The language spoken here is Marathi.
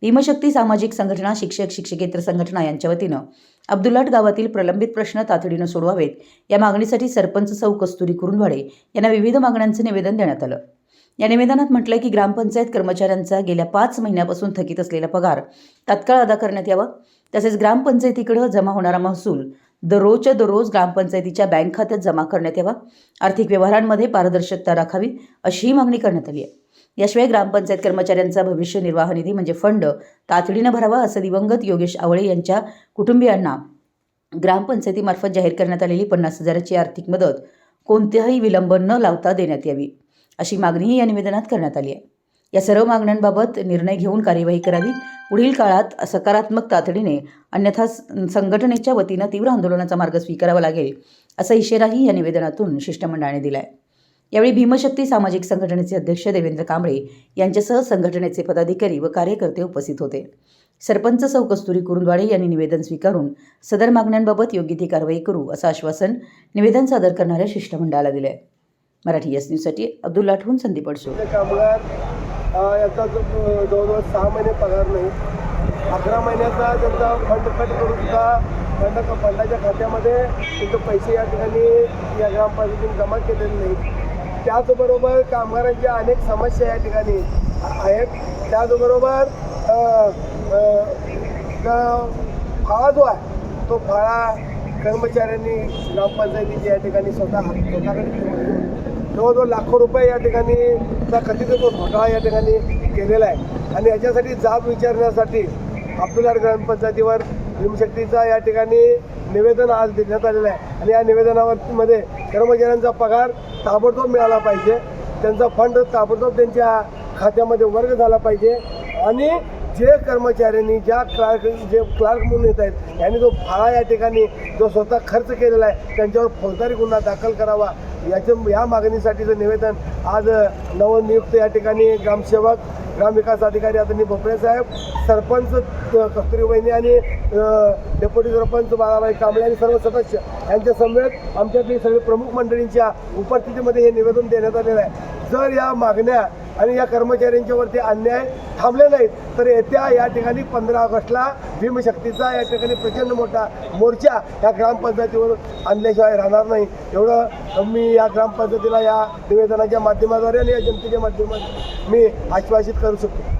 भीमशक्ती सामाजिक संघटना, शिक्षक शिक्षकेतर संघटना यांच्या वतीनं अब्दुल्लाट गावातील प्रलंबित प्रश्न तातडीनं सोडवावेत या मागणीसाठी सरपंच सौ कस्तुरी कुरुंदवाडे यांना विविध मागण्यांचं निवेदन देण्यात आलं। या निवेदनात म्हटलंय की ग्रामपंचायत कर्मचाऱ्यांचा गेल्या 5 महिन्यापासून थकीत असलेला पगार तात्काळ अदा करण्यात यावा, तसेच ग्रामपंचायतीकडे जमा होणारा महसूल दररोजच्या दररोज ग्रामपंचायतीच्या बँक खात्यात जमा करण्यात यावा, आर्थिक व्यवहारांमध्ये पारदर्शकता राखावी अशीही मागणी करण्यात आली आहे। याशिवाय ग्रामपंचायत कर्मचाऱ्यांचा भविष्य निर्वाह निधी म्हणजे फंड तातडीनं भरावा असं दिवंगत योगेश आवळे यांच्या कुटुंबियांना ग्रामपंचायतीमार्फत जाहीर करण्यात आलेली 50,000ची आर्थिक मदत कोणत्याही विलंब न लावता देण्यात यावी अशी मागणीही या निवेदनात करण्यात आली आहे। या सर्व मागण्यांबाबत निर्णय घेऊन कार्यवाही करावी, पुढील काळात सकारात्मक तातडीने अन्यथा संघटनेच्या वतीनं तीव्र आंदोलनाचा मार्ग स्वीकारावा लागेल असा इशाराही या निवेदनातून शिष्टमंडळाने दिलाय। यावेळी भीमशक्ती सामाजिक संघटनेचे अध्यक्ष देवेंद्र कांबळे यांच्यासह संघटनेचे पदाधिकारी व कार्यकर्ते उपस्थित होते। सरपंच सौ कस्तुरी कुरुंदवाडे यांनी निवेदन स्वीकारून सदर मागण्यांबाबत योग्य ती कारवाई करू असं आश्वासन निवेदन सादर करणाऱ्या शिष्टमंडळाला दिले आहे। मराठी एस न्यूजसाठी अब्दुल्लाटहून संदीप अडसूळ। कामगार याचा जवळजवळ 6 महिने पगार नाही, 11 महिन्याचा त्यांचा फंड कट करून सुद्धा फंडाच्या खात्यामध्ये त्यांचे पैसे या ठिकाणी या ग्रामपंचायतीने जमा केलेले नाहीत। त्याचबरोबर कामगारांच्या अनेक समस्या या ठिकाणी आहेत। त्याचबरोबर फाळा जो आहे तो फाळा कर्मचाऱ्यांनी ग्रामपंचायतीच्या या ठिकाणी स्वतःकडे जवळजवळ लाखो रुपये या ठिकाणी कथित घोटाळा या ठिकाणी केलेला आहे आणि याच्यासाठी जाब विचारण्यासाठी अब्दुल्लाट ग्रामपंचायतीवर भीमशक्तीचा या ठिकाणी निवेदन आज देण्यात आलेलं आहे आणि या निवेदनामध्ये कर्मचाऱ्यांचा पगार ताबडतोब मिळाला पाहिजे, त्यांचा फंड ताबडतोब त्यांच्या खात्यामध्ये वर्ग झाला पाहिजे आणि जे कर्मचाऱ्यांनी जे क्लार्क म्हणून येत आहेत यांनी जो फाळा या ठिकाणी जो स्वतः खर्च केलेला आहे त्यांच्यावर फौजदारी गुन्हा दाखल करावा या मागणीसाठीचं निवेदन आज नवनियुक्त या ठिकाणी ग्रामसेवक, ग्रामविकास अधिकारी आदरणीय भोपळे साहेब, सरपंच कस्तुरी वहिनी आणि डेप्युटी सरपंच बाळाबाई कांबळे आणि सर्व सदस्य यांच्या समवेत आमच्यातली सगळी प्रमुख मंडळींच्या उपस्थितीमध्ये हे निवेदन देण्यात आलेलं आहे। जर या मागण्या आणि या कर्मचाऱ्यांच्यावरती अन्याय थांबले नाहीत तर येत्या या ठिकाणी 15 ऑगस्टला भीमशक्तीचा या ठिकाणी प्रचंड मोठा मोर्चा या ग्रामपंचायतीवर आणल्याशिवाय राहणार नाही, एवढं मी या ग्रामपंचायतीला या निवेदनाच्या माध्यमाद्वारे आणि या जनतेच्या माध्यमातून मी आश्वासित करू शकतो।